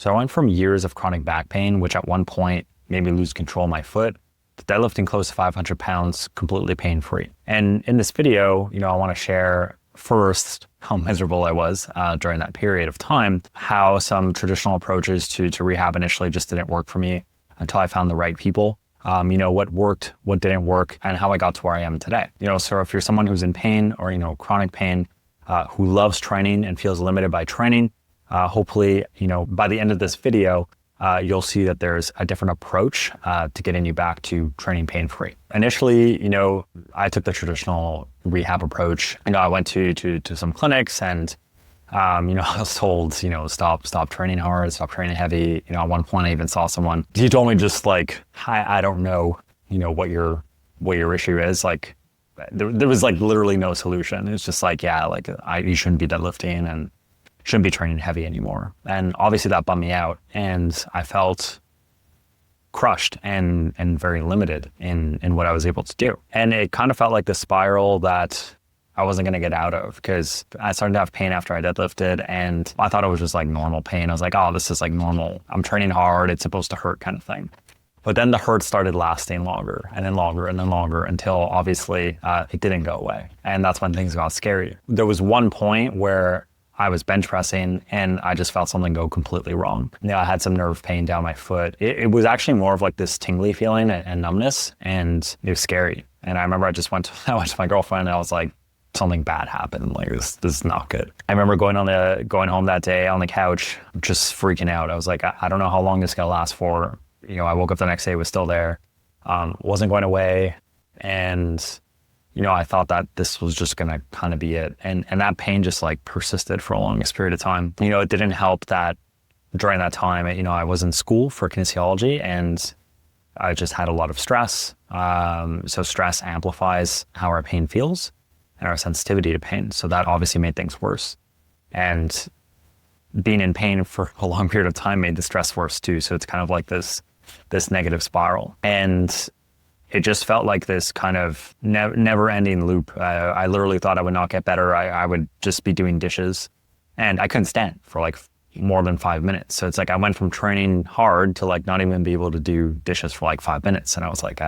So I went from years of chronic back pain, which at one point made me lose control of my foot, to deadlifting close to 500 pounds completely pain-free. And in this video, I want to share first how miserable I was during that period of time, how some traditional approaches to rehab initially just didn't work for me until I found the right people. What worked, what didn't work, and how I got to where I am today. So if you're someone who's in pain or, chronic pain, who loves training and feels limited by training, hopefully, by the end of this video, you'll see that there's a different approach to getting you back to training pain-free. Initially, I took the traditional rehab approach. I went to some clinics and, I was told, stop training hard, stop training heavy. At one point I even saw someone, he told me just like, I don't know, what your issue is. Like there was like literally no solution. It's just like, you shouldn't be deadlifting and shouldn't be training heavy anymore. And obviously that bummed me out, and I felt crushed and very limited in what I was able to do. And it kind of felt like the spiral that I wasn't going to get out of, because I started to have pain after I deadlifted, and I thought it was just like normal pain. I was like, oh, this is like normal. I'm training hard. It's supposed to hurt kind of thing. But then the hurt started lasting longer and then longer and then longer until obviously it didn't go away. And that's when things got scary. There was one point where I was bench pressing and I just felt something go completely wrong. I had some nerve pain down my foot. It was actually more of like this tingly feeling and numbness, and it was scary. And I remember I went to my girlfriend and I was like, something bad happened. Like this is not good. I remember going home that day on the couch, just freaking out. I was like, I don't know how long this is gonna last for. I woke up the next day, it was still there. Wasn't going away. And I thought that this was just gonna kind of be it. And that pain just like persisted for a longest period of time. It didn't help that during that time, I was in school for kinesiology and I just had a lot of stress. So stress amplifies how our pain feels and our sensitivity to pain. So that obviously made things worse. And being in pain for a long period of time made the stress worse too. So it's kind of like this negative spiral. And it just felt like this kind of never-ending loop. I literally thought I would not get better. I would just be doing dishes, and I couldn't stand for like more than 5 minutes. So it's like I went from training hard to like not even be able to do dishes for like 5 minutes. And I was like,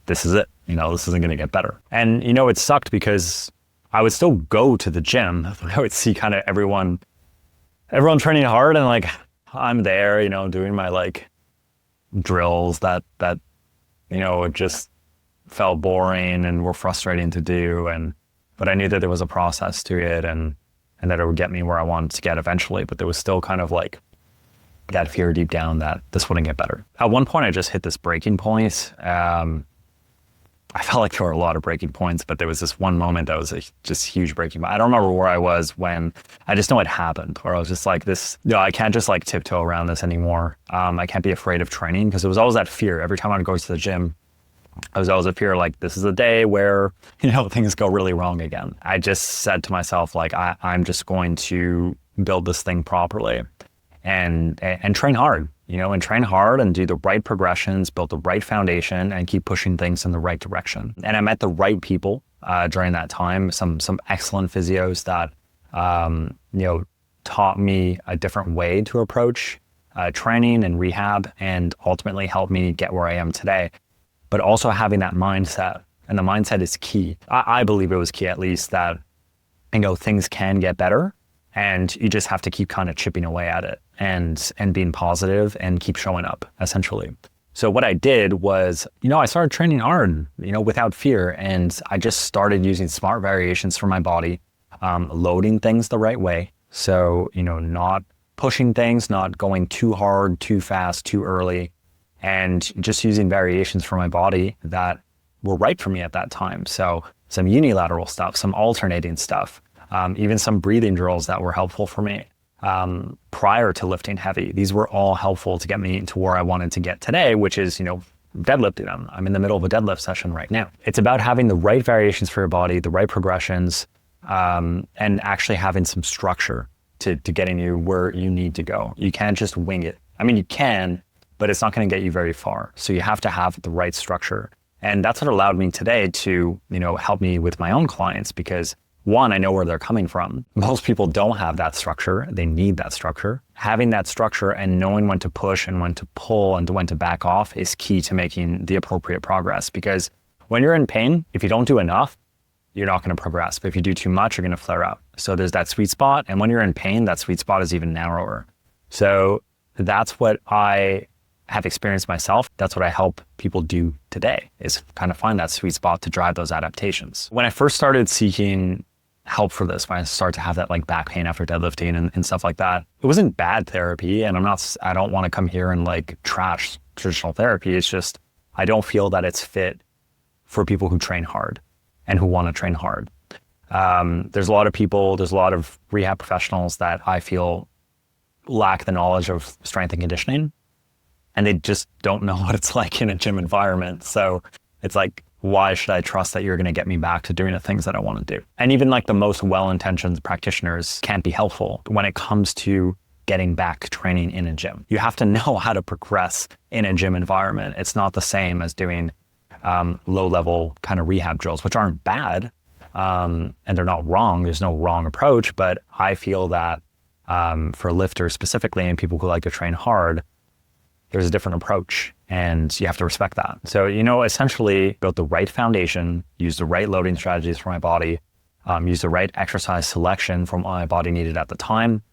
this is it. This isn't going to get better. And it sucked because I would still go to the gym. I would see kind of everyone training hard, and like I'm there, doing my like drills that it just felt boring and were frustrating to do. But I knew that there was a process to it and that it would get me where I wanted to get eventually. But there was still kind of like that fear deep down that this wouldn't get better. At one point I just hit this breaking point. I felt like there were a lot of breaking points, but there was this one moment that was a just huge breaking point. I don't remember where I was when, I just know it happened, where I was just like this, I can't just like tiptoe around this anymore. I can't be afraid of training, because it was always that fear. Every time I'd go to the gym, I was always a fear like, this is a day where, things go really wrong again. I just said to myself, like, I'm just going to build this thing properly and train hard. And train hard and do the right progressions, build the right foundation, and keep pushing things in the right direction. And I met the right people during that time, some excellent physios that, taught me a different way to approach training and rehab, and ultimately helped me get where I am today. But also having that mindset, and the mindset is key. I believe it was key, at least, that, things can get better. And you just have to keep kind of chipping away at it and being positive and keep showing up, essentially. So what I did was, I started training hard, without fear. And I just started using smart variations for my body, loading things the right way. So, not pushing things, not going too hard, too fast, too early, and just using variations for my body that were right for me at that time. So some unilateral stuff, some alternating stuff. Even some breathing drills that were helpful for me prior to lifting heavy. These were all helpful to get me to where I wanted to get today, which is, deadlifting. I'm in the middle of a deadlift session right now. It's about having the right variations for your body, the right progressions, and actually having some structure to getting you where you need to go. You can't just wing it. I mean, you can, but it's not going to get you very far. So you have to have the right structure. And that's what allowed me today to, help me with my own clients, because one, I know where they're coming from. Most people don't have that structure. They need that structure. Having that structure and knowing when to push and when to pull and when to back off is key to making the appropriate progress. Because when you're in pain, if you don't do enough, you're not going to progress. But if you do too much, you're going to flare out. So there's that sweet spot. And when you're in pain, that sweet spot is even narrower. So that's what I have experienced myself. That's what I help people do today, is kind of find that sweet spot to drive those adaptations. When I first started seeking help for this, when I started to have that like back pain after deadlifting and stuff like that, it wasn't bad therapy. And I don't want to come here and like trash traditional therapy. It's just, I don't feel that it's fit for people who train hard and who want to train hard. There's a lot of rehab professionals that I feel lack the knowledge of strength and conditioning, and they just don't know what it's like in a gym environment. So it's like, why should I trust that you're going to get me back to doing the things that I want to do? And even like the most well-intentioned practitioners can't be helpful when it comes to getting back to training in a gym. You have to know how to progress in a gym environment. It's not the same as doing low-level kind of rehab drills, which aren't bad, and they're not wrong. There's no wrong approach, but I feel that for lifters specifically and people who like to train hard, there's a different approach, and you have to respect that. So, essentially build the right foundation, use the right loading strategies for my body, use the right exercise selection from what my body needed at the time.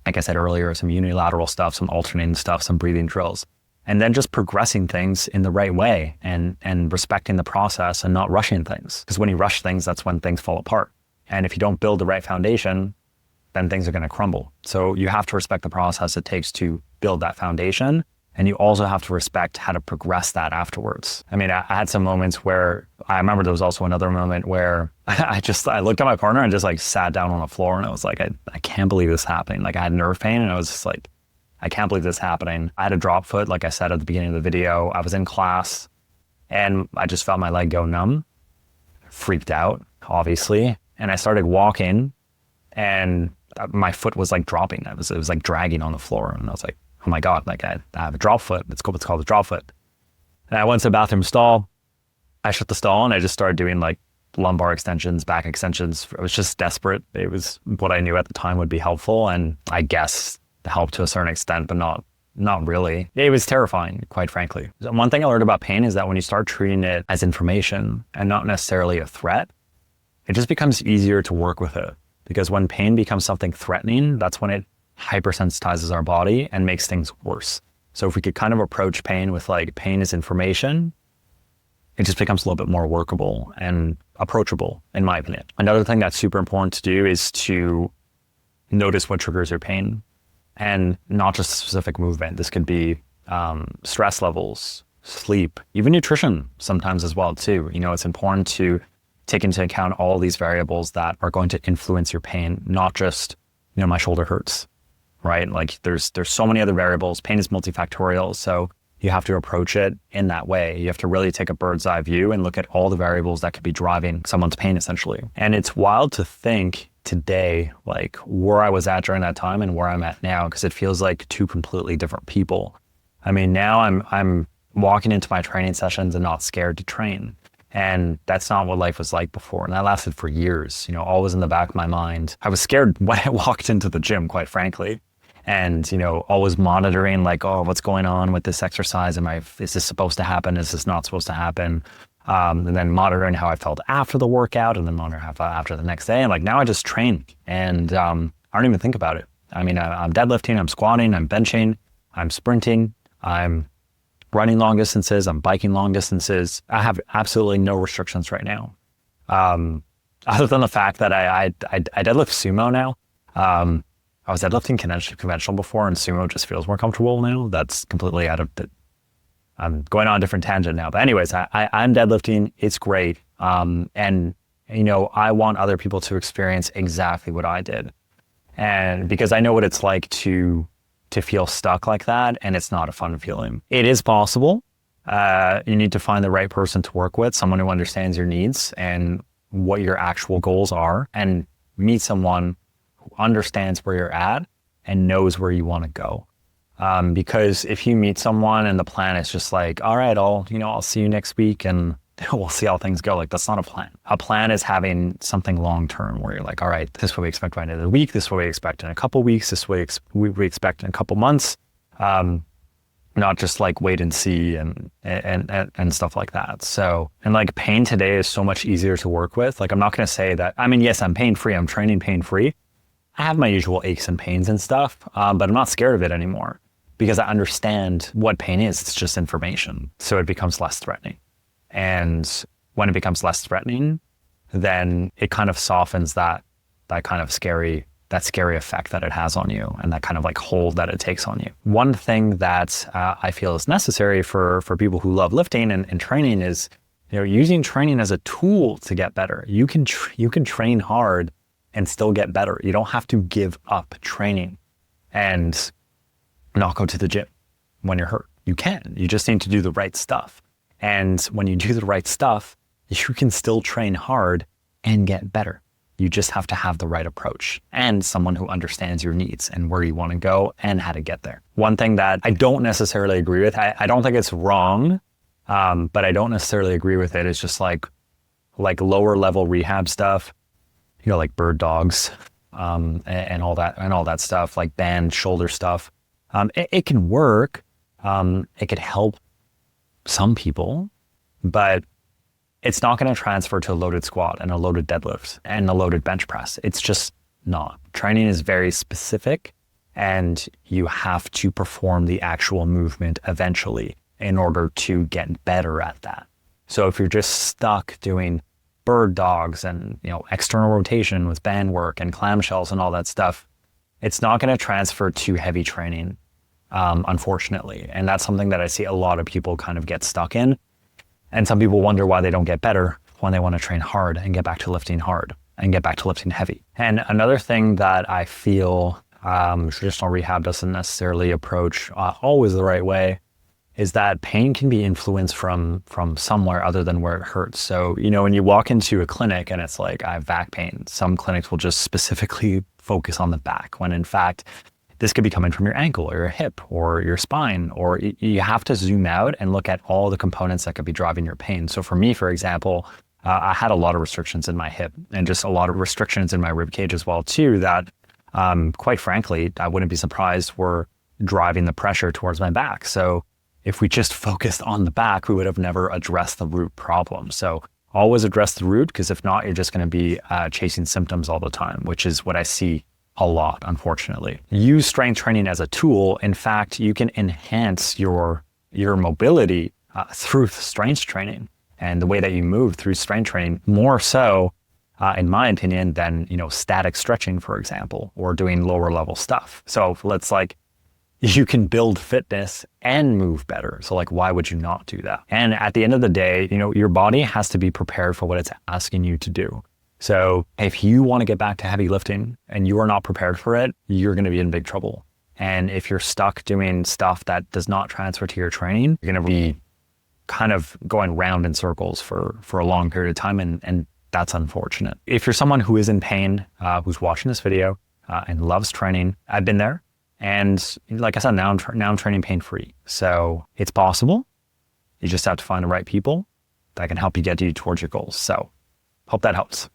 Like I said earlier, some unilateral stuff, some alternating stuff, some breathing drills, and then just progressing things in the right way and respecting the process and not rushing things. Because when you rush things, that's when things fall apart. And if you don't build the right foundation, then things are going to crumble. So you have to respect the process it takes to build that foundation. And you also have to respect how to progress that afterwards. I mean, I had some moments where I remember there was also another moment where I looked at my partner and just like sat down on the floor, and I was like, I can't believe this is happening. Like, I had nerve pain, and I was just like, I can't believe this is happening. I had a drop foot, like I said at the beginning of the video. I was in class and I just felt my leg go numb, freaked out, obviously. And I started walking and my foot was like dropping. It was like dragging on the floor. And I was like, oh my God, like I have a drop foot. It's called a drop foot. And I went to the bathroom stall. I shut the stall and I just started doing like lumbar extensions, back extensions. I was just desperate. It was what I knew at the time would be helpful. And I guess helped to a certain extent, but not really. It was terrifying, quite frankly. One thing I learned about pain is that when you start treating it as information and not necessarily a threat, it just becomes easier to work with it. Because when pain becomes something threatening, that's when it hypersensitizes our body and makes things worse. So if we could kind of approach pain with like, pain is information, it just becomes a little bit more workable and approachable, in my opinion. Another thing that's super important to do is to notice what triggers your pain, and not just a specific movement. This could be stress levels, sleep, even nutrition sometimes as well too. It's important to take into account all these variables that are going to influence your pain, not just, my shoulder hurts, right? Like there's so many other variables. Pain is multifactorial. So you have to approach it in that way. You have to really take a bird's eye view and look at all the variables that could be driving someone's pain essentially. And it's wild to think today, like where I was at during that time and where I'm at now, because it feels like two completely different people. I mean, now I'm walking into my training sessions and not scared to train. And that's not what life was like before. And that lasted for years, always in the back of my mind. I was scared when I walked into the gym, quite frankly. And, always monitoring like, oh, what's going on with this exercise? Is this supposed to happen? Is this not supposed to happen? And then monitoring how I felt after the workout, and then monitoring how I felt after the next day. And like now I just train and I don't even think about it. I mean, I'm deadlifting, I'm squatting, I'm benching, I'm sprinting, I'm running long distances, I'm biking long distances. I have absolutely no restrictions right now. Other than the fact that I deadlift sumo now. I was deadlifting conventional before, and sumo just feels more comfortable now. That's completely out of the, I'm going on a different tangent now. But anyways, I'm deadlifting. It's great. And, I want other people to experience exactly what I did. And because I know what it's like to feel stuck like that, and it's not a fun feeling. It is possible. You need to find the right person to work with, someone who understands your needs and what your actual goals are, and meet someone who understands where you're at and knows where you want to go. Because if you meet someone and the plan is just like, all right, I'll see you next week and we'll see how things go. Like, that's not a plan. A plan is having something long-term where you're like, all right, this is what we expect by the end of the week. This is what we expect in a couple weeks. This is what we expect in a couple months. Not just like wait and see and stuff like that. So, and like pain today is so much easier to work with. Like, I'm not going to say that, I mean, yes, I'm pain-free. I'm training pain-free. I have my usual aches and pains and stuff, but I'm not scared of it anymore because I understand what pain is. It's just information. So it becomes less threatening. And when it becomes less threatening, then it kind of softens that kind of scary effect that it has on you and that kind of like hold that it takes on you. One thing that I feel is necessary for people who love lifting and training is, using training as a tool to get better. You can train hard and still get better. You don't have to give up training and not go to the gym when you're hurt. You can. You just need to do the right stuff. And when you do the right stuff, you can still train hard and get better. You just have to have the right approach and someone who understands your needs and where you want to go and how to get there. One thing that I don't necessarily agree with, I don't think it's wrong, but I don't necessarily agree with it, is just like lower level rehab stuff, like bird dogs, and all that stuff, like band shoulder stuff. It can work. It could help some people, but it's not going to transfer to a loaded squat and a loaded deadlift and a loaded bench press. It's just not. Training is very specific, and you have to perform the actual movement eventually in order to get better at that. So if you're just stuck doing bird dogs and external rotation with band work and clamshells and all that stuff, it's not going to transfer to heavy training, unfortunately. And that's something that I see a lot of people kind of get stuck in. And some people wonder why they don't get better when they want to train hard and get back to lifting hard and get back to lifting heavy. And another thing that I feel traditional rehab doesn't necessarily approach always the right way is that pain can be influenced from somewhere other than where it hurts. So, when you walk into a clinic and it's like, I have back pain, some clinics will just specifically focus on the back, when in fact, this could be coming from your ankle or your hip or your spine, or you have to zoom out and look at all the components that could be driving your pain. So for me, for example, I had a lot of restrictions in my hip and just a lot of restrictions in my rib cage as well too, that quite frankly, I wouldn't be surprised were driving the pressure towards my back. So if we just focused on the back, we would have never addressed the root problem. So always address the root, because if not, you're just going to be chasing symptoms all the time, which is what I see a lot, unfortunately. Use strength training as a tool. In fact, you can enhance your mobility through strength training and the way that you move through strength training, more so, in my opinion, than static stretching, for example, or doing lower level stuff. So you can build fitness and move better. So why would you not do that? And at the end of the day, your body has to be prepared for what it's asking you to do. So if you want to get back to heavy lifting and you are not prepared for it, you're going to be in big trouble. And if you're stuck doing stuff that does not transfer to your training, you're going to be kind of going round in circles for a long period of time. And that's unfortunate. If you're someone who is in pain, who's watching this video and loves training, I've been there. And like I said, now I'm training pain-free. So it's possible. You just have to find the right people that can help you get you towards your goals. So hope that helps.